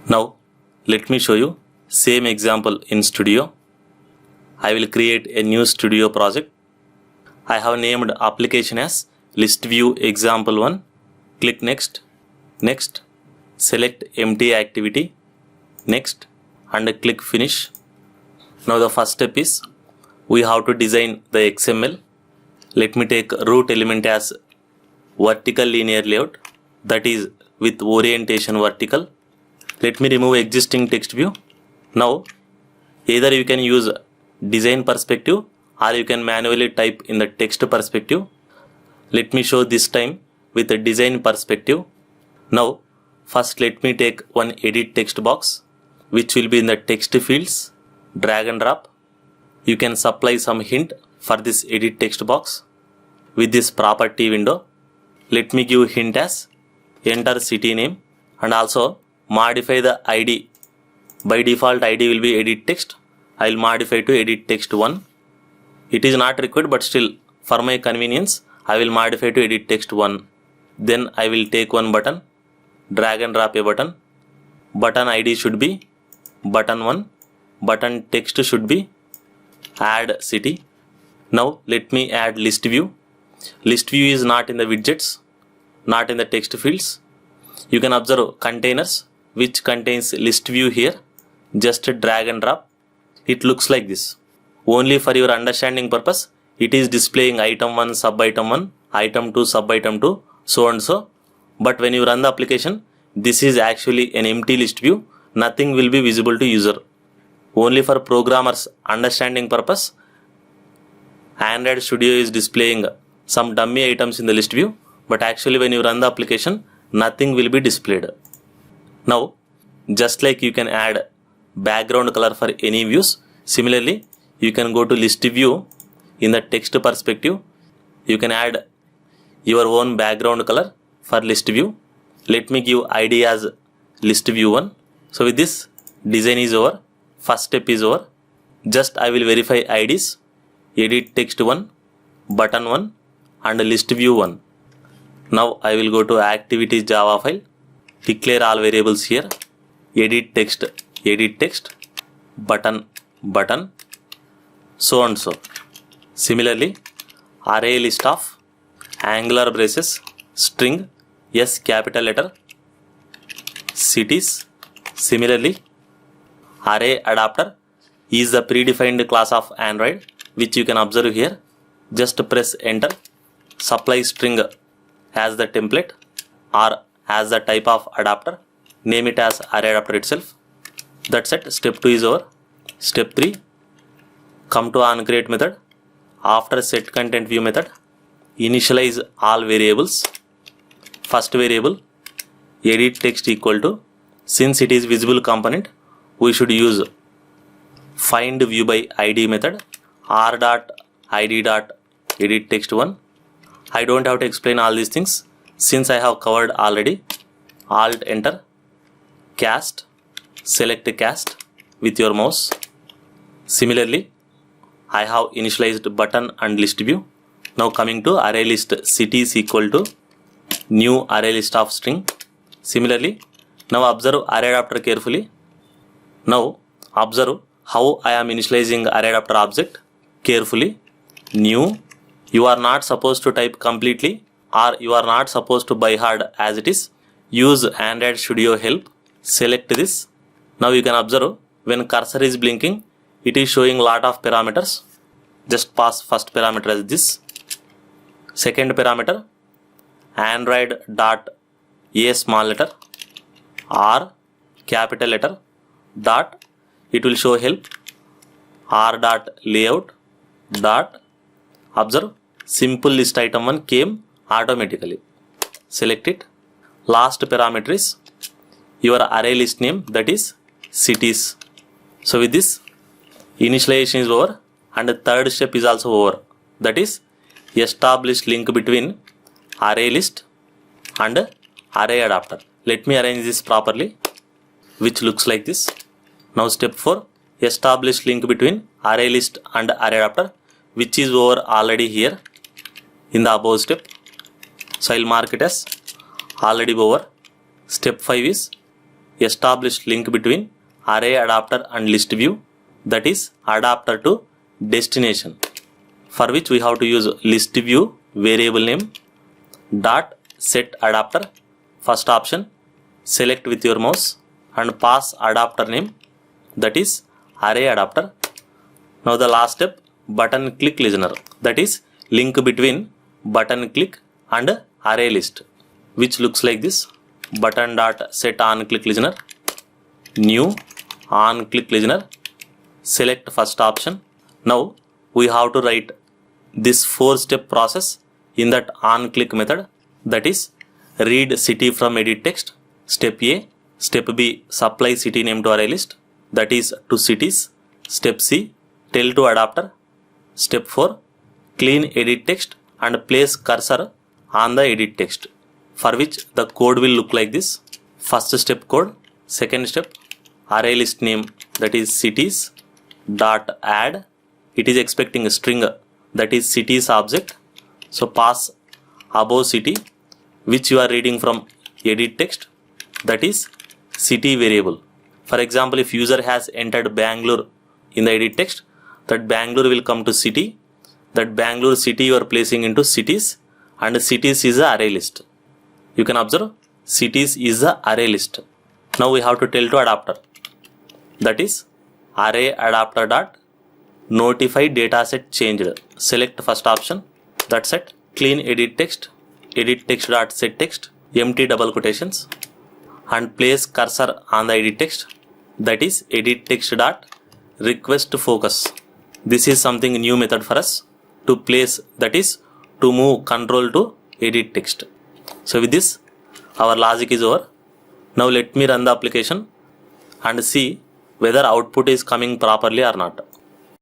Now let me show you same example in Studio. I will create a new Studio project. I have named application as List View Example 1. Click Next. Next. Select Empty Activity. Next. And click Finish. Now the first step is we have to design the XML. Let me take root element as vertical linear layout, that is with orientation vertical. Let me remove existing text view. Now either you can use design perspective or you can manually type in the text perspective. Let me show this time with a design perspective. Now first let me take one edit text box which will be in the text fields. Drag and drop. You can supply some hint for this edit text box with this property window. Let me give hint as enter city name and also modify the ID. By default ID will be edit text. I will modify to edit text 1. It is not required, but still for my convenience I will modify to edit text 1. Then I will take one button, drag and drop a button. Button ID should be button 1. Button text should be add city. Now let me add list view. List view is not in the widgets, not in the text fields. You can observe containers which contains list view here. Just drag and drop. It looks like this. Only for your understanding purpose, it is displaying item 1, sub item 1, item 2, sub item 2, so and so. But when you run the application, this is actually an empty list view. Nothing will be visible to user. Only for programmers understanding purpose, Android Studio is displaying some dummy items in the list view, but actually when you run the application, nothing will be displayed. Now, just like you can add background color for any views, similarly, you can go to list view in the text perspective. You can add your own background color for list view. Let me give ID as list view 1. So with this, design is over. First step is over. Just I will verify IDs, edit text 1, button 1 and list view 1. Now I will go to activities Java file, declare all variables here, edit text, button, so and so. Similarly, array list of angular braces, string, S capital letter, cities. Similarly, array adapter is the predefined class of Android which you can observe here. Just press enter. Supply string as the template or as the type of adapter. Name it as array adapter itself. That's it. Step 2 is over. Step 3. Come to onCreate method. After set content view method, initialize all variables. First variable edit text equal to, since it is visible component, we should use find view by ID method, r.id.edit text 1. I don't have to explain all these things since I have covered already. Alt enter, cast, select cast with your mouse. Similarly, I have initialized button and list view. Now coming to array list cities equal to new array list of string. Similarly, now observe array adapter carefully. Now observe how I am initializing array adapter object carefully. New, you are not supposed to type completely or you are not supposed to by hard as it is. Use Android Studio help. Select this. Now you can observe when cursor is blinking, it is showing lot of parameters. Just pass first parameter as this. Second parameter, Android dot a small letter R capital letter dot, it will show help, R dot layout dot, observe simple list item 1 came automatically. Select it. Last parameter is your array list name, that is cities. So with this, initialization is over and the third step is also over, that is establish link between array list and array adapter. Let me arrange this properly, which looks like this. Now step 4, establish link between array list and array adapter, which is over already here in the above step. So I will mark it as already over. Step 5 is established link between array adapter and list view, that is adapter to destination, for which we have to use list view variable name dot set adapter. First option, select with your mouse and pass adapter name, that is array adapter. Now the last step, button click listener, that is link between button click and array list, which looks like this: button dot set on click listener, new on click listener, select first option. Now we have to write this 4-step process in that on click method, that is read city from edit text. Step A. Step B, supply city name to array list, that is to cities. Step C, tell to adapter. Step 4, clean edit text and place cursor on the edit text, for which the code will look like this. First step code. Second step, array list name, that is cities dot add. It is expecting a string, that is cities object. So pass above city, which you are reading from edit text, that is city variable. For example, if user has entered Bangalore in the edit text, that Bangalore will come to city. That Bangalore city you are placing into cities, and cities is the array list. You can observe cities is the array list. Now we have to tell to adapter, that is array adapter dot notify dataset changed. Select first option, that's it. Clean edit text dot set text, empty double quotations, and place cursor on the edit text, that is edit text dot request focus. This is something new method for us to place, that is to move control to edit text. So with this, our logic is over. Now let me run the application and see whether output is coming properly or not.